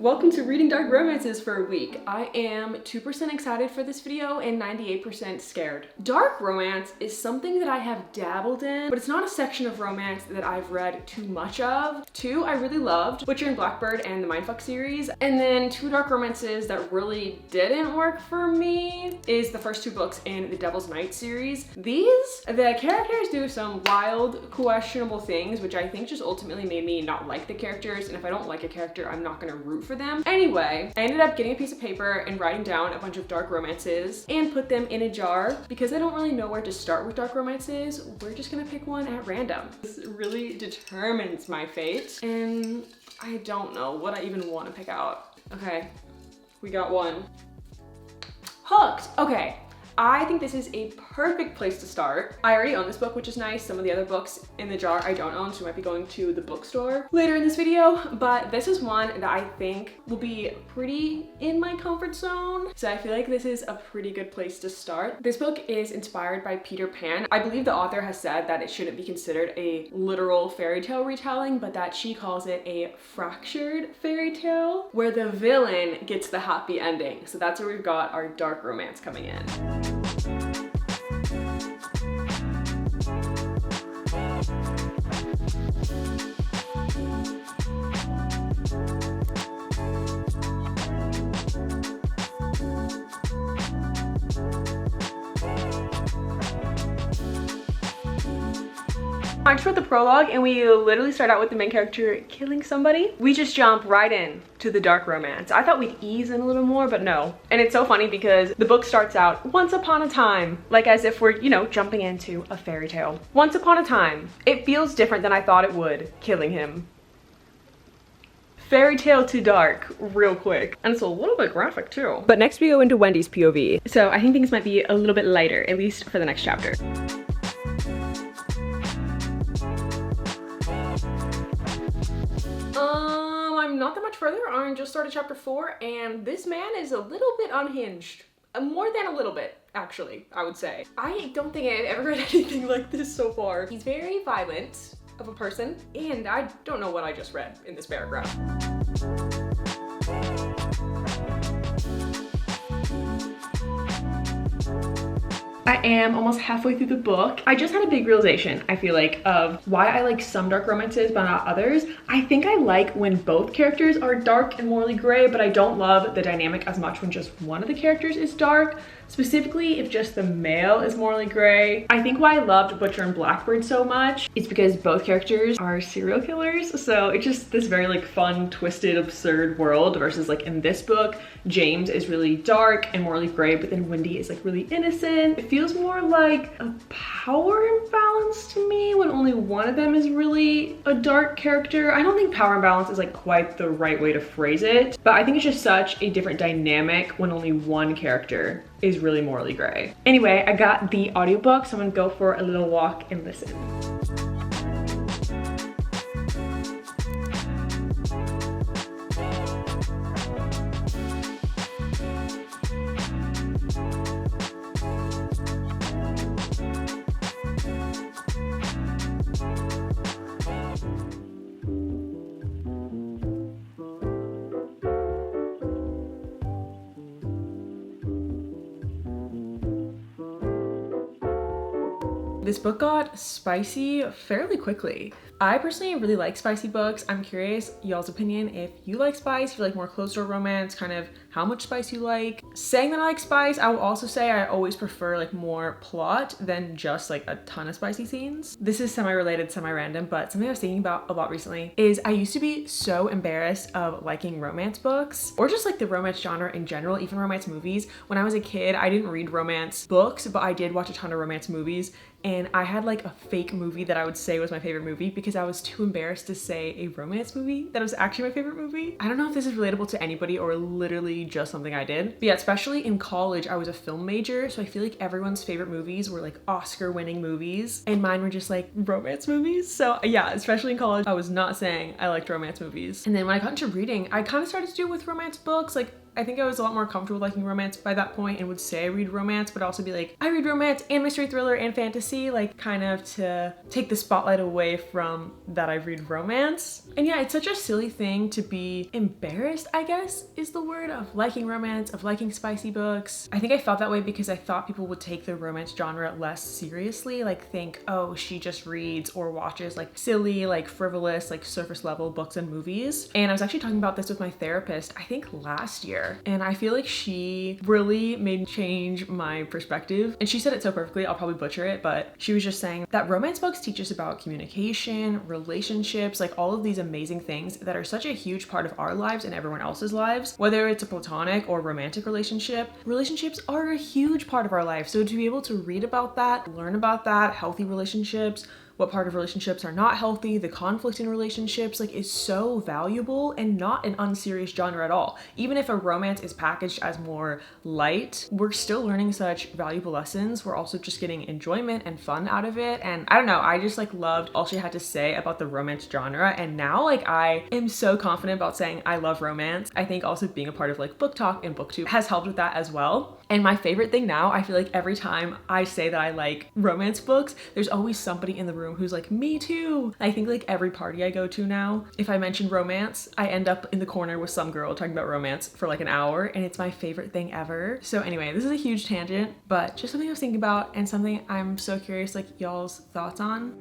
Welcome to Reading Dark Romances for a week. I am 2% excited for this video and 98% scared. Dark romance is something that I have dabbled in, but it's not a section of romance that I've read too much of. Two I really loved, Butcher and Blackbird and the Mindfuck series. And then two dark romances that really didn't work for me is the first two books in the Devil's Night series. The characters do some wild, questionable things, which I think just ultimately made me not like the characters. And if I don't like a character, I'm not gonna root for them. Anyway, I ended up getting a piece of paper and writing down a bunch of dark romances and put them in a jar. Because I don't really know where to start with dark romances, we're just gonna pick one at random. This really determines my fate, and I don't know what I even want to pick out. Okay, we got one. Hooked. Okay. I think this is a perfect place to start. I already own this book, which is nice. Some of the other books in the jar I don't own, so I might be going to the bookstore later in this video. But this is one that I think will be pretty in my comfort zone. So I feel like this is a pretty good place to start. This book is inspired by Peter Pan. I believe the author has said that it shouldn't be considered a literal fairy tale retelling, but that she calls it a fractured fairy tale where the villain gets the happy ending. So that's where we've got our dark romance coming in. I just wrote the prologue and we literally start out with the main character killing somebody. We just jump right in to the dark romance. I thought we'd ease in a little more, but no. And it's so funny because the book starts out once upon a time, like as if we're, you know, jumping into a fairy tale. Once upon a time. It feels different than I thought it would, killing him. Fairy tale to dark real quick. And it's a little bit graphic too. But next we go into Wendy's POV. So I think things might be a little bit lighter, at least for the next chapter. I'm not that much further. I just started chapter 4 and this man is a little bit unhinged. More than a little bit, actually, I would say. I don't think I've ever read anything like this so far. He's very violent of a person, and I don't know what I just read in this paragraph. I am almost halfway through the book. I just had a big realization, I feel like, of why I like some dark romances but not others. I think I like when both characters are dark and morally gray, but I don't love the dynamic as much when just one of the characters is dark. Specifically, if just the male is morally gray. I think why I loved Butcher and Blackbird so much is because both characters are serial killers. So it's just this very like fun, twisted, absurd world versus like in this book, James is really dark and morally gray, but then Wendy is like really innocent. It feels more like a power imbalance to me when only one of them is really a dark character. I don't think power imbalance is like quite the right way to phrase it, but I think it's just such a different dynamic when only one character is really morally gray. Anyway, I got the audiobook, so I'm gonna go for a little walk and listen. This book got spicy fairly quickly. I personally really like spicy books. I'm curious y'all's opinion if you like spice, if you like more closed door romance, kind of how much spice you like. Saying that I like spice, I will also say I always prefer like more plot than just like a ton of spicy scenes. This is semi-related, semi-random, but something I was thinking about a lot recently is I used to be so embarrassed of liking romance books or just like the romance genre in general, even romance movies. When I was a kid, I didn't read romance books, but I did watch a ton of romance movies. And I had like a fake movie that I would say was my favorite movie because I was too embarrassed to say a romance movie that was actually my favorite movie. I don't know if this is relatable to anybody or literally just something I did. But yeah, especially in college, I was a film major. So I feel like everyone's favorite movies were like Oscar winning movies and mine were just like romance movies. So yeah, especially in college, I was not saying I liked romance movies. And then when I got into reading, I kind of started to do it with romance books. Like I think I was a lot more comfortable liking romance by that point and would say I read romance, but also be like, I read romance and mystery thriller and fantasy, like kind of to take the spotlight away from that I read romance. And yeah, it's such a silly thing to be embarrassed, I guess is the word, of liking romance, of liking spicy books. I think I felt that way because I thought people would take the romance genre less seriously, like think, oh, she just reads or watches like silly, like frivolous, like surface level books and movies. And I was actually talking about this with my therapist, I think last year, and I feel like she really made me change my perspective. And she said it so perfectly, I'll probably butcher it, but she was just saying that romance books teach us about communication, relationships, like all of these amazing things that are such a huge part of our lives and everyone else's lives, whether it's a platonic or romantic relationship. Relationships are a huge part of our life. So to be able to read about that, learn about that, healthy relationships, what part of relationships are not healthy, the conflict in relationships, like is so valuable and not an unserious genre at all. Even if a romance is packaged as more light, we're still learning such valuable lessons. We're also just getting enjoyment and fun out of it. And I don't know, I just like loved all she had to say about the romance genre. And now like I am so confident about saying I love romance. I think also being a part of like book talk and booktube has helped with that as well. And my favorite thing now, I feel like every time I say that I like romance books, there's always somebody in the room who's like, me too. I think like every party I go to now, if I mention romance, I end up in the corner with some girl talking about romance for like an hour, and it's my favorite thing ever. So anyway, this is a huge tangent, but just something I was thinking about and something I'm so curious like y'all's thoughts on.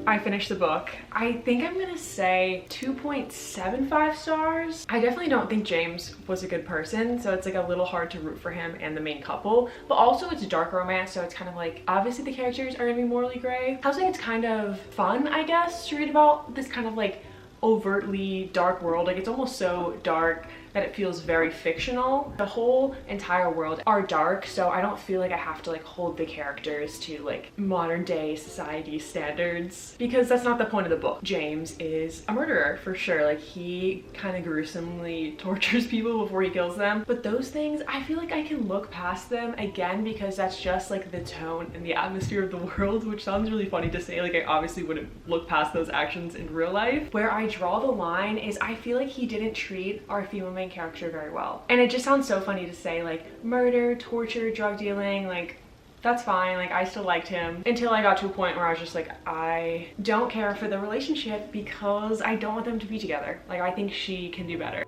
I finished the book. I think I'm gonna say 2.75 stars. I definitely don't think James was a good person, so it's like a little hard to root for him and the main couple, but also it's dark romance, so it's kind of like obviously the characters are gonna be morally gray. I was like, it's kind of fun, I guess, to read about this kind of like overtly dark world. Like it's almost so dark that it feels very fictional. The whole entire world are dark, so I don't feel like I have to like hold the characters to like modern day society standards, because that's not the point of the book. James is a murderer for sure. Like he kind of gruesomely tortures people before he kills them, but those things I feel like I can look past them, again because that's just like the tone and the atmosphere of the world, which sounds really funny to say. Like I obviously wouldn't look past those actions in real life. Where I draw the line is I feel like he didn't treat our female main character very well. And it just sounds so funny to say like murder, torture, drug dealing, like that's fine, like I still liked him, until I got to a point where I was just like, I don't care for the relationship because I don't want them to be together. Like I think she can do better.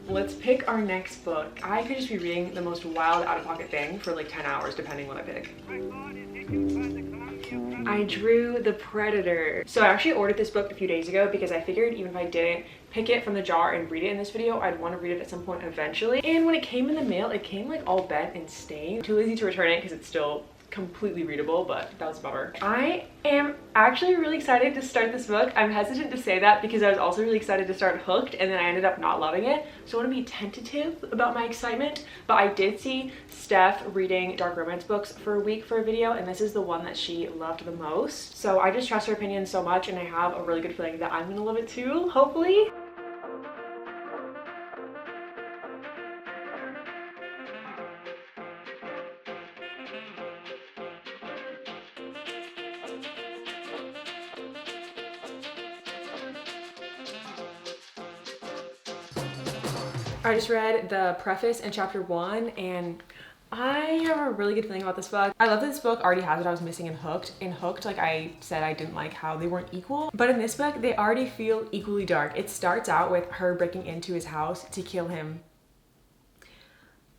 Let's pick our next book. I could just be reading the most wild out-of-pocket thing for like 10 hours depending what I pick. I drew The Predator. So I actually ordered this book a few days ago because I figured even if I didn't pick it from the jar and read it in this video, I'd want to read it at some point eventually. And when it came in the mail, it came like all bent and stained. Too lazy to return it because it's still completely readable, but that was a bummer. I am actually really excited to start this book. I'm hesitant to say that because I was also really excited to start Hooked, and then I ended up not loving it. So I want to be tentative about my excitement, but I did see Steph reading dark romance books for a week for a video, and this is the one that she loved the most. So I just trust her opinion so much, and I have a really good feeling that I'm gonna love it too, hopefully. I just read the preface and chapter 1, and I have a really good feeling about this book. I love that this book already has what I was missing in Hooked. In Hooked, like I said, I didn't like how they weren't equal, but in this book, they already feel equally dark. It starts out with her breaking into his house to kill him,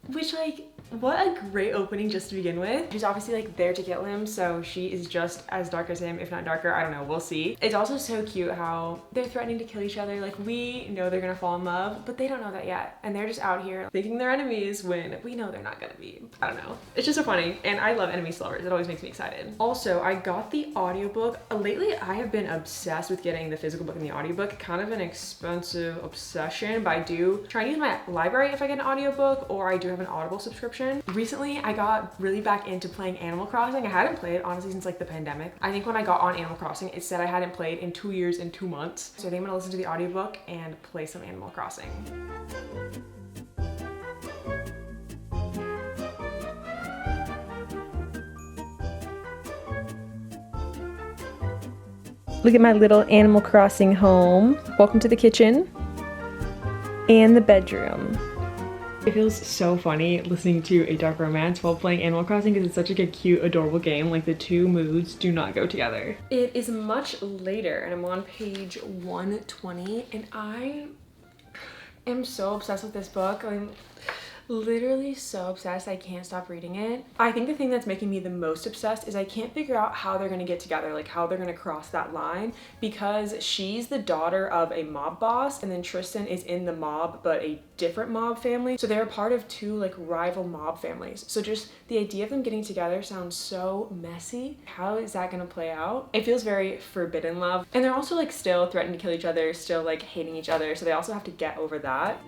which like, what a great opening just to begin with. She's obviously like there to kill him, so she is just as dark as him, if not darker. I don't know, we'll see. It's also so cute how they're threatening to kill each other. Like we know they're gonna fall in love, but they don't know that yet. And they're just out here thinking they're enemies when we know they're not gonna be. I don't know. It's just so funny. And I love enemies to lovers. It always makes me excited. Also, I got the audiobook. Lately, I have been obsessed with getting the physical book and the audiobook. Kind of an expensive obsession, but I do try and use my library if I get an audiobook, or I do have an Audible subscription. Recently, I got really back into playing Animal Crossing. I hadn't played honestly since like the pandemic. I think when I got on Animal Crossing, it said I hadn't played in 2 years and 2 months. So I think I'm gonna listen to the audiobook and play some Animal Crossing. Look at my little Animal Crossing home. Welcome to the kitchen and the bedroom. It feels so funny listening to a dark romance while playing Animal Crossing because it's such like a cute, adorable game. Like the two moods do not go together. It is much later and I'm on page 120 and I am so obsessed with this book. I'm literally so obsessed. I can't stop reading it. I think the thing that's making me the most obsessed is I can't figure out how they're gonna get together, like how they're gonna cross that line, because she's the daughter of a mob boss and then Tristan is in the mob but a different mob family. So they're a part of two like rival mob families. So just the idea of them getting together sounds so messy. How is that gonna play out? It feels very forbidden love. And they're also like still threatening to kill each other, still like hating each other. So they also have to get over that.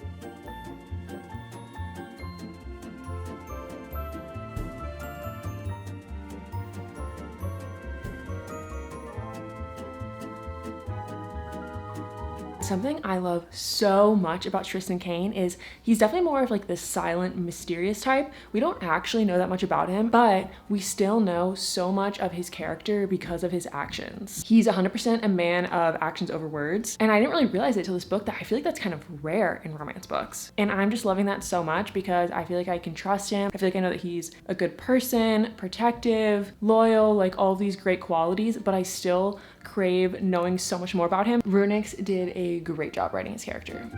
Something I love so much about Tristan Kane is he's definitely more of like this silent, mysterious type. We don't actually know that much about him, but we still know so much of his character because of his actions. He's 100% a man of actions over words, and I didn't really realize it till this book that I feel like that's kind of rare in romance books. And I'm just loving that so much because I feel like I can trust him. I feel like I know that he's a good person, protective, loyal, like all of these great qualities, but I still crave knowing so much more about him. Runix did a great job writing his character.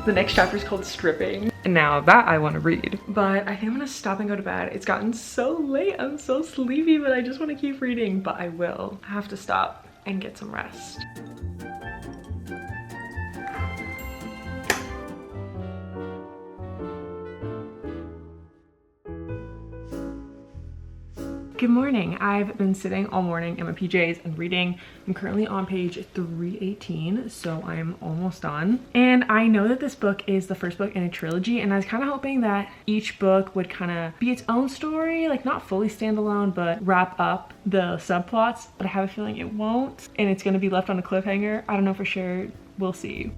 The next chapter is called Stripping. And now that I want to read. But I think I'm gonna stop and go to bed. It's gotten so late, I'm so sleepy, but I just want to keep reading, but I will. I have to stop and get some rest. Good morning. I've been sitting all morning in my PJs and reading. I'm currently on page 318, so I'm almost done. And I know that this book is the first book in a trilogy, and I was kind of hoping that each book would kind of be its own story, like not fully standalone, but wrap up the subplots. But I have a feeling it won't, and it's going to be left on a cliffhanger. I don't know for sure. We'll see.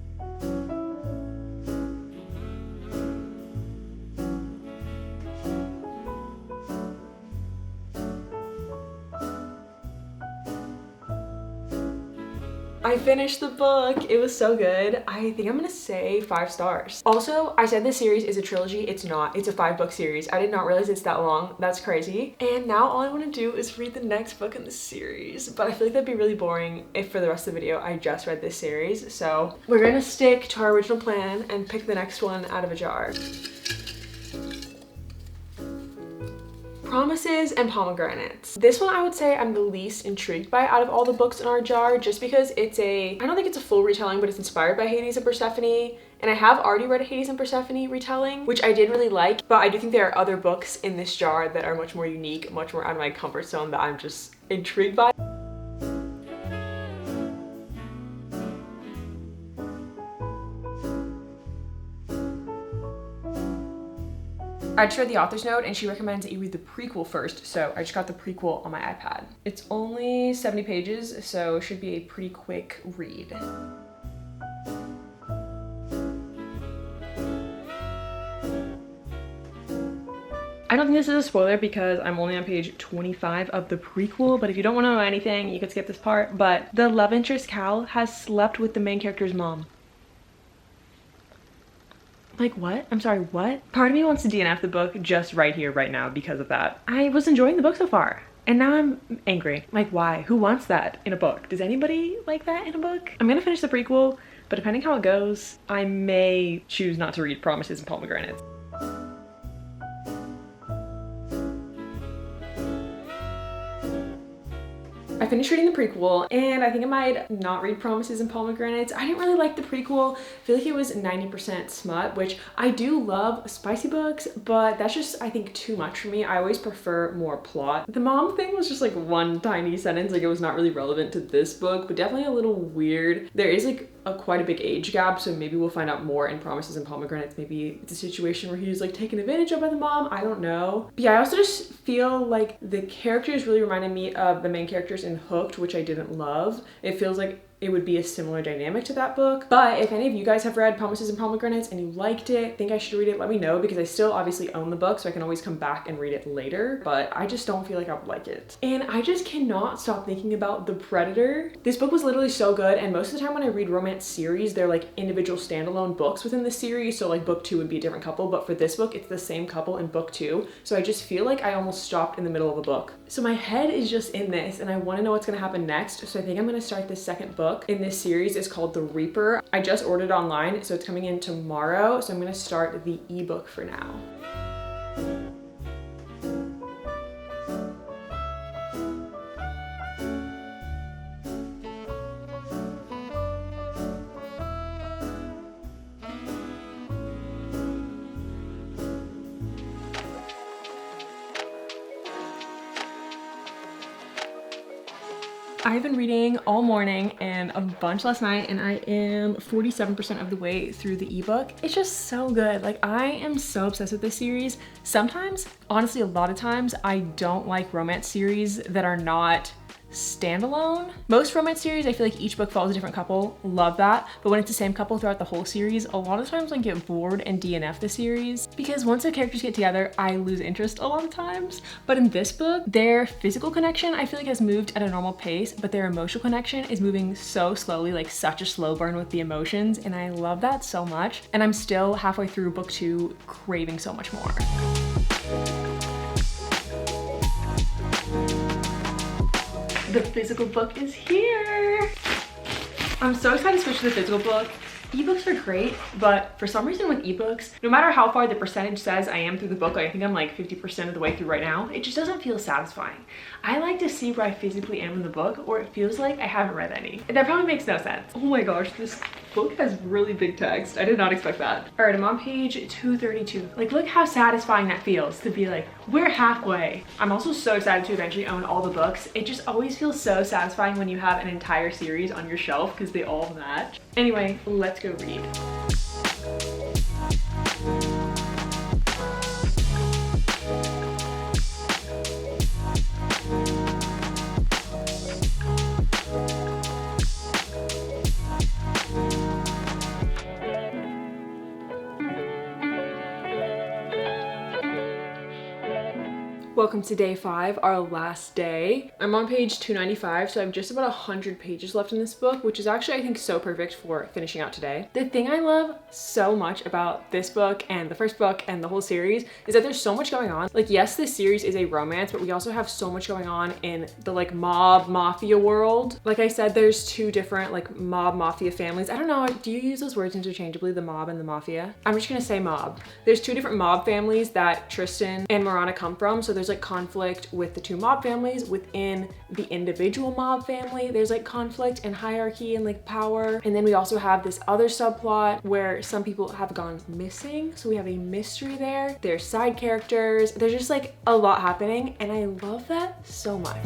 I finished the book. It was so good. I think I'm gonna say 5 stars. Also, I said this series is a trilogy. It's not. It's a 5-book series. I did not realize it's that long. That's crazy. And now all I want to do is read the next book in the series. But I feel like that'd be really boring if for the rest of the video I just read this series. So we're gonna stick to our original plan and pick the next one out of a jar. Promises and Pomegranates. This one I would say I'm the least intrigued by out of all the books in our jar, just because it's I don't think it's a full retelling, but it's inspired by Hades and Persephone. And I have already read a Hades and Persephone retelling, which I did really like, but I do think there are other books in this jar that are much more unique, much more out of my comfort zone that I'm just intrigued by. I just read the author's note and she recommends that you read the prequel first, so I just got the prequel on my iPad. It's only 70 pages, so it should be a pretty quick read. I don't think this is a spoiler because I'm only on page 25 of the prequel, but if you don't want to know anything, you can skip this part. But the love interest, Cal, has slept with the main character's mom. Like what? I'm sorry, what? Part of me wants to DNF the book just right here, right now because of that. I was enjoying the book so far. And now I'm angry. Like why? Who wants that in a book? Does anybody like that in a book? I'm gonna finish the prequel, but depending how it goes, I may choose not to read Promises and Pomegranates. I finished reading the prequel and I think I might not read Promises and Pomegranates. I didn't really like the prequel. I feel like it was 90% smut, which I do love spicy books, but that's just, I think, too much for me. I always prefer more plot. The mom thing was just like one tiny sentence, like it was not really relevant to this book, but definitely a little weird. There is like quite a big age gap, so maybe we'll find out more in Promises and Pomegranates. Maybe it's a situation where he's like taken advantage of by the mom. I don't know. But yeah, I also just feel like the characters really reminded me of the main characters in Hooked, which I didn't love. It feels like it would be a similar dynamic to that book. But if any of you guys have read Promises and Pomegranates and you liked it, think I should read it, let me know, because I still obviously own the book, so I can always come back and read it later, but I just don't feel like I would like it. And I just cannot stop thinking about The Predator. This book was literally so good, and most of the time when I read romance series, they're like individual standalone books within the series, so like book 2 would be a different couple, but for this book, it's the same couple in book 2, so I just feel like I almost stopped in the middle of a book. So my head is just in this, and I want to know what's going to happen next, so I think I'm going to start the second book in this series. It's called The Reaper. I just ordered it online, so it's coming in tomorrow, so I'm going to start the ebook for now. I've been reading all morning and a bunch last night, and I am 47% of the way through the ebook. It's just so good. Like, I am so obsessed with this series. Sometimes, honestly, a lot of times, I don't like romance series that are not standalone. Most romance series, I feel like each book follows a different couple. Love that. But when it's the same couple throughout the whole series, a lot of times I get bored and DNF the series, because once the characters get together, I lose interest a lot of times. But in this book, their physical connection, I feel like, has moved at a normal pace, but their emotional connection is moving so slowly, like such a slow burn with the emotions, and I love that so much. And I'm still halfway through book 2, craving so much more. The physical book is here. I'm so excited to switch to the physical book. Ebooks are great, but for some reason with ebooks, no matter how far the percentage says I am through the book, I think I'm like 50% of the way through right now, it just doesn't feel satisfying. I like to see where I physically am in the book, or it feels like I haven't read any. And that probably makes no sense. Oh my gosh, this book has really big text. I did not expect that. All right, I'm on page 232. Like, look how satisfying that feels to be like, we're halfway. I'm also so excited to eventually own all the books. It just always feels so satisfying when you have an entire series on your shelf because they all match. Anyway, let's go read. Welcome to day 5, our last day. I'm on page 295, so I have just about 100 pages left in this book, which is actually, I think, so perfect for finishing out today. The thing I love so much about this book and the first book and the whole series is that there's so much going on. Like, yes, this series is a romance, but we also have so much going on in the like mob mafia world. Like I said, there's 2 different like mob mafia families. I don't know, do you use those words interchangeably, the mob and the mafia? I'm just gonna say mob. There's 2 different mob families that Tristan and Marana come from, so there's like conflict with the 2 mob families. Within the individual mob family, there's like conflict and hierarchy and like power. And then we also have this other subplot where some people have gone missing, so we have a mystery there. There's side characters. There's just like a lot happening, and I love that so much.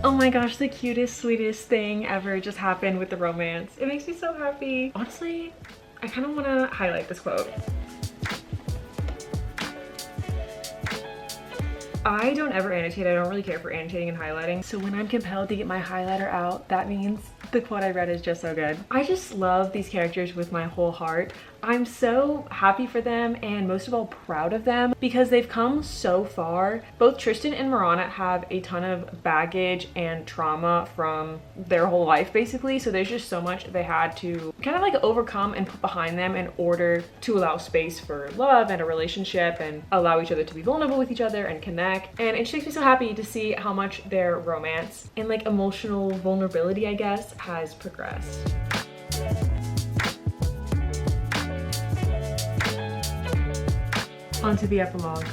Oh my gosh, the cutest, sweetest thing ever just happened with the romance. It makes me so happy. Honestly, I kind of want to highlight this quote. I don't ever annotate. I don't really care for annotating and highlighting. So when I'm compelled to get my highlighter out, that means the quote I read is just so good. I just love these characters with my whole heart. I'm so happy for them, and most of all proud of them, because they've come so far. Both Tristan and Marana have a ton of baggage and trauma from their whole life basically, so there's just so much they had to kind of like overcome and put behind them in order to allow space for love and a relationship and allow each other to be vulnerable with each other and connect. And it just makes me so happy to see how much their romance and like emotional vulnerability, I guess, has progressed. Onto the epilogue.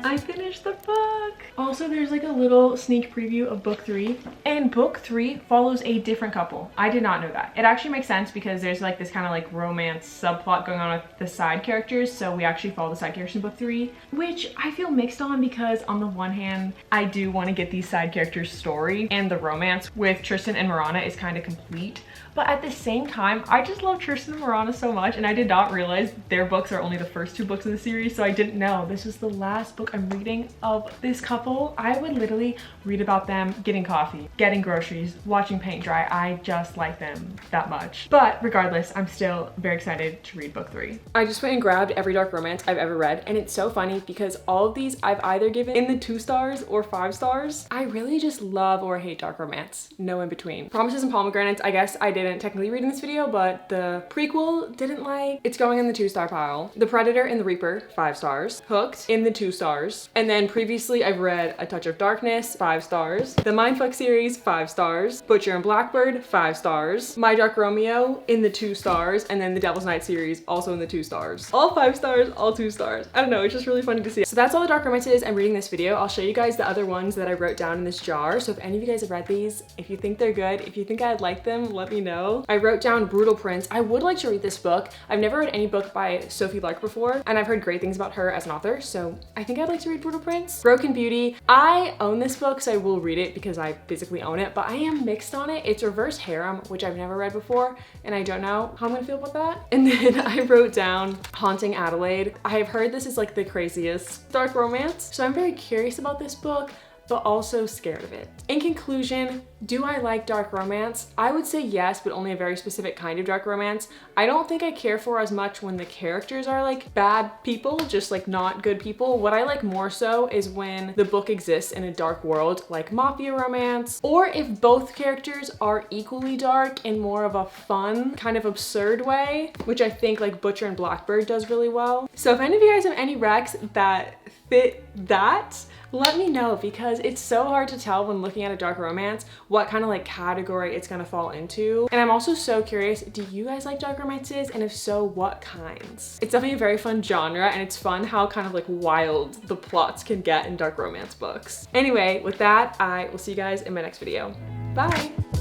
I finished the book. Also, there's like a little sneak preview of book 3, and book 3 follows a different couple. I did not know that. It actually makes sense because there's like this kind of like romance subplot going on with the side characters, so we actually follow the side characters in book 3, which I feel mixed on because on the one hand, I do want to get these side characters' story, and the romance with Tristan and Marana is kind of complete. But at the same time, I just love Tristan and Marana so much, and I did not realize their books are only the first 2 books in the series, so I didn't know this was the last book I'm reading of this couple. I would literally read about them getting coffee, getting groceries, watching paint dry. I just like them that much. But regardless, I'm still very excited to read book 3. I just went and grabbed every dark romance I've ever read, and it's so funny because all of these I've either given in the 2 stars or 5 stars. I really just love or hate dark romance, no in between. Promises and Pomegranates, I guess I didn't technically read in this video, but the prequel didn't like. It's going in the 2-star pile. The Predator and the Reaper, 5 stars. Hooked in the 2 stars. And then previously I've read A Touch of Darkness, 5 stars. The Mindfuck series, 5 stars. Butcher and Blackbird, 5 stars. My Dark Romeo in the 2 stars. And then the Devil's Night series, also in the 2 stars. All 5 stars, all 2 stars. I don't know, it's just really funny to see. So that's all the dark romances I'm reading this video. I'll show you guys the other ones that I wrote down in this jar. So if any of you guys have read these, if you think they're good, if you think I'd like them, let me know. I wrote down Brutal Prince. I would like to read this book. I've never read any book by Sophie Lark before, and I've heard great things about her as an author, so I think I'd like to read Brutal Prince. Broken Beauty. I own this book, so I will read it because I physically own it, but I am mixed on it. It's reverse harem, which I've never read before, and I don't know how I'm gonna feel about that. And then I wrote down Haunting Adelaide. I have heard this is like the craziest dark romance, so I'm very curious about this book, but also scared of it. In conclusion, do I like dark romance? I would say yes, but only a very specific kind of dark romance. I don't think I care for as much when the characters are like bad people, just like not good people. What I like more so is when the book exists in a dark world, like mafia romance, or if both characters are equally dark in more of a fun, kind of absurd way, which I think like Butcher and Blackbird does really well. So if any of you guys have any recs that fit that, let me know, because it's so hard to tell when looking at a dark romance what kind of like category it's gonna fall into. And I'm also so curious, do you guys like dark romances? And if so, what kinds? It's definitely a very fun genre, and it's fun how kind of like wild the plots can get in dark romance books. Anyway, with that, I will see you guys in my next video. Bye!